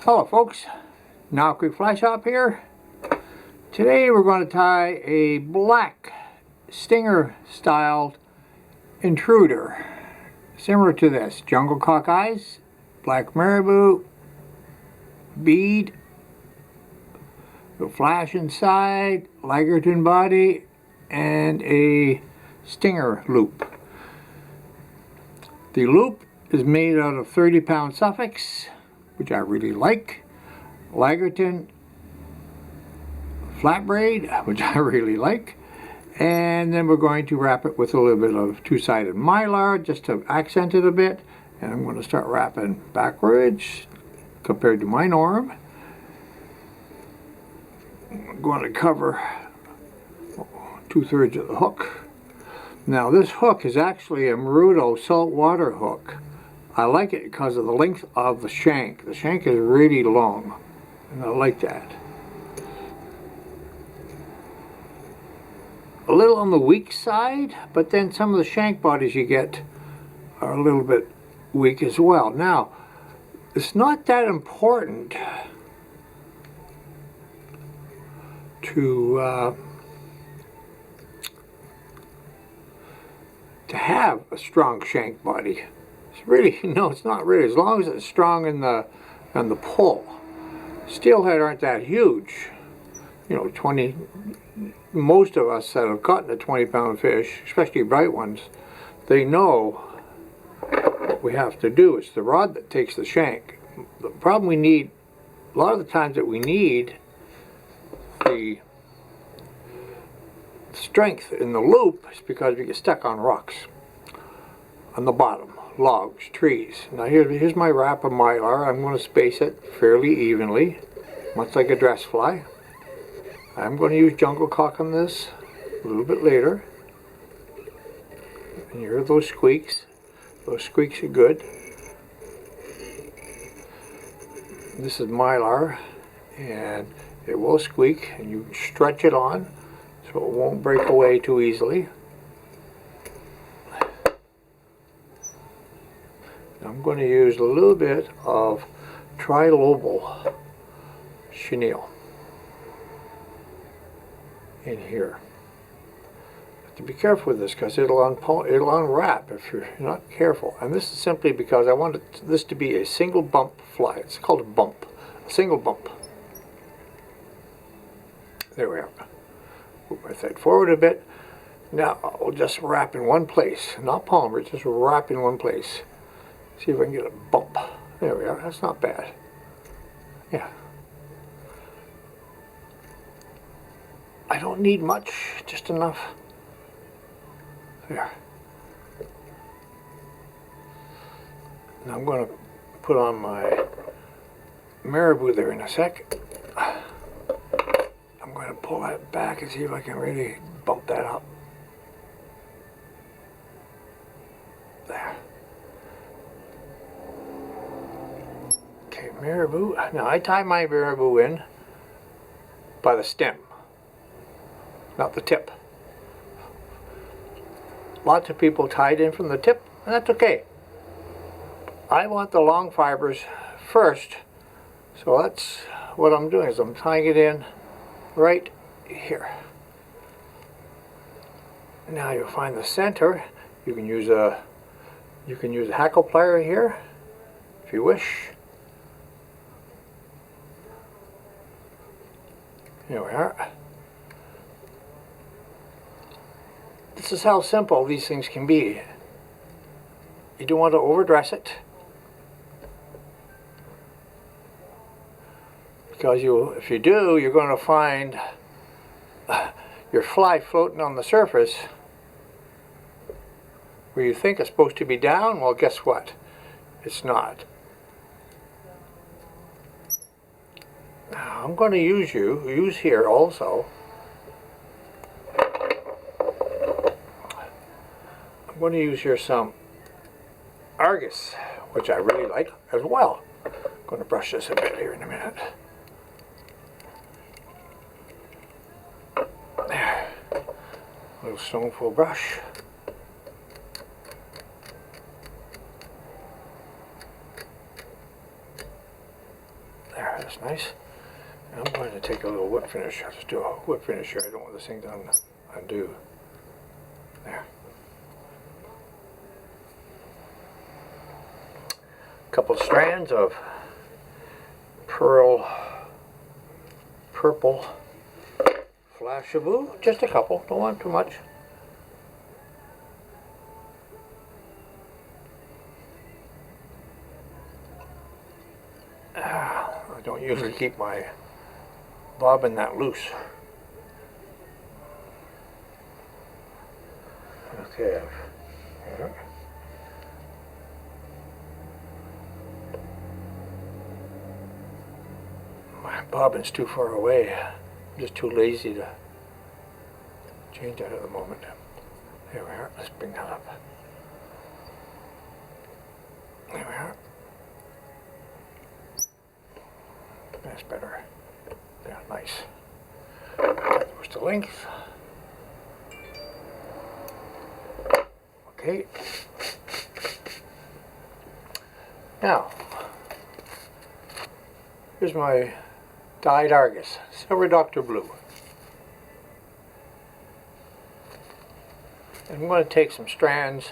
Hello folks, now quick flash up here. Today we're going to tie a black stinger styled intruder similar to this. Jungle cock eyes, Black Marabou, bead, a flash inside, Lagartun body, and a stinger loop. The loop is made out of 30-pound suffix, which I really like. Lagartun Flat Braid, which I really like. And then we're going to wrap it with a little bit of two-sided Mylar just to accent it a bit. And I'm going to start wrapping backwards compared to my norm. I'm going to cover 2/3 of the hook. Now this hook is actually a Marabou saltwater hook. I like it because of the length of the shank. The shank is really long, and I like that. A little on the weak side, but then some of the shank bodies you get are a little bit weak as well. Now, it's not that important to have a strong shank body. It's really, no, it's not really. As long as it's strong in the pull. Steelhead aren't that huge. You know, 20. Most of us that have caught a 20-pound fish, especially bright ones, they know what we have to do. It's the rod that takes the shank. The problem we need, a lot of the times that we need the strength in the loop is because we get stuck on rocks on the bottom, logs, trees. Now here's my wrap of Mylar. I'm going to space it fairly evenly, much like a dress fly. I'm going to use jungle cock on this a little bit later. And you hear those squeaks. Those squeaks are good. This is Mylar, and it will squeak, and you stretch it on so it won't break away too easily. I'm going to use a little bit of trilobal chenille in here. Have to be careful with this because it'll unwrap if you're not careful. And this is simply because I want this to be a single bump fly. It's called a bump, a single bump. There we are. Move my thread forward a bit. Now I'll just wrap in one place, not palmer, just wrap in one place. See if I can get a bump. There we are. That's not bad. Yeah. I don't need much, just enough. There. Now I'm going to put on my Marabou there in a sec. I'm going to pull that back and see if I can really bump that up. There. Okay, Marabou. Now I tie my Marabou in by the stem, not the tip. Lots of people tie it in from the tip, and that's okay. I want the long fibers first, so that's what I'm doing. Is I'm tying it in right here. Now you'll find the center. You can use a hackle plier here, if you wish. Here we are. This is how simple these things can be. You don't want to overdress it, because if you do, you're going to find your fly floating on the surface where you think it's supposed to be down. Well, guess what? It's not. Now I'm going to use here also. I'm going to use here some Argus, which I really like as well. I'm going to brush this a bit here in a minute. There. A little stoneful brush. that's nice. And I'm going to take a little whip finish. I'll just do a whip finish here. I don't want this thing to undo. There. A couple of strands of purple Flashabou. Just a couple. Don't want too much. I don't usually keep my bobbin that loose. Okay. My bobbin's too far away. I'm just too lazy to change that at the moment. There we are. Let's bring that up. There we are. That's better. Yeah, nice. That goes to length. Okay. Now, here's my dyed Argus, Silver Doctor Blue. And I'm going to take some strands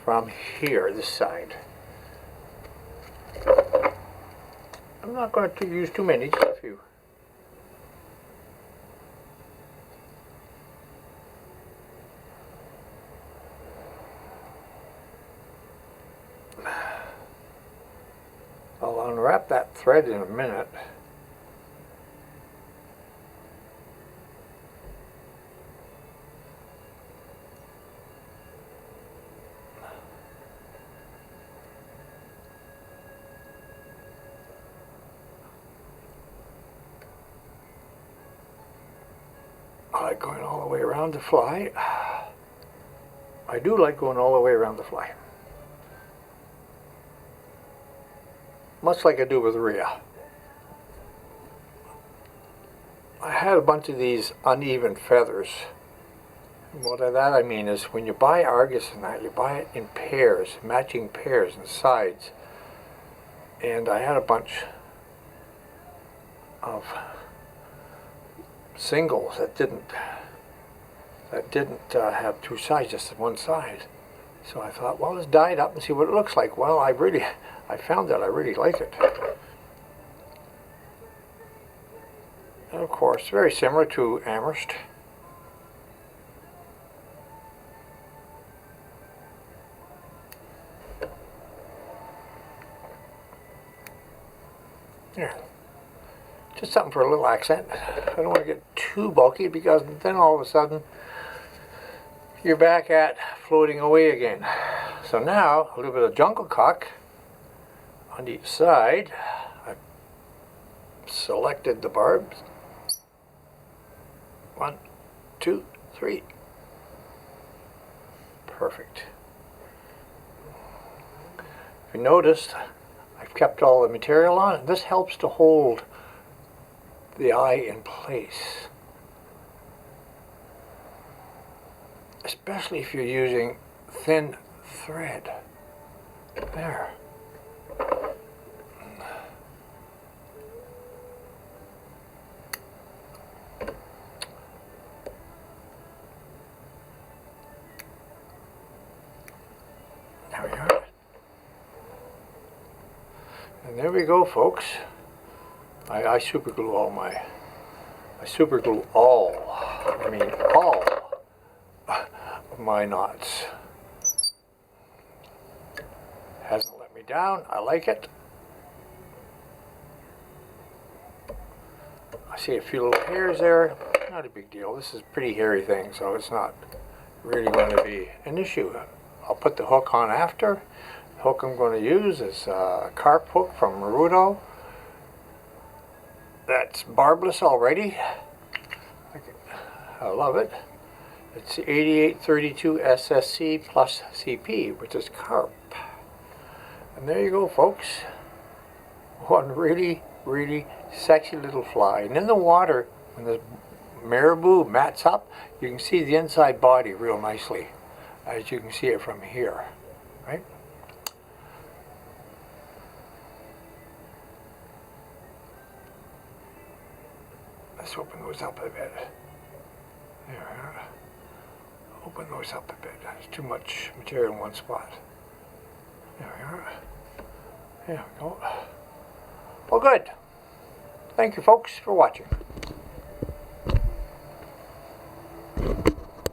from here, this side. I'm not going to use too many, just a few. I'll unwrap that thread in a minute. I like going all the way around the fly. I do like going all the way around the fly. Much like I do with rhea. I had a bunch of these uneven feathers. And what that I mean is when you buy Argus and that, you buy it in pairs, matching pairs and sides. And I had a bunch of singles that didn't have two sides, just one side. So I thought, well, let's dye it up and see what it looks like. Well, I found that I really like it. And of course, very similar to Amherst. Yeah. Just something for a little accent. I don't want to get too bulky because then all of a sudden you're back at floating away again. So now a little bit of jungle cock on each side. I've selected the barbs. 1, 2, 3. Perfect. If you noticed, I've kept all the material on. This helps to hold the eye in place, especially if you're using thin thread. There. There we are. And there we go, folks. I super glue all of my knots. Hasn't let me down. I like it. I see a few little hairs there. Not a big deal. This is a pretty hairy thing, so it's not really going to be an issue. I'll put the hook on after. The hook I'm going to use is a carp hook from Marudo. That's barbless already. I love it. It's 8832 SSC plus CP, which is carp. And there you go, folks. One really, really sexy little fly. And in the water, when the marabou mats up, you can see the inside body real nicely, as you can see it from here, right? Let's open those up a bit. There we are. Open those up a bit. There's too much material in one spot. There we are. There we go. Well, good. Thank you, folks, for watching.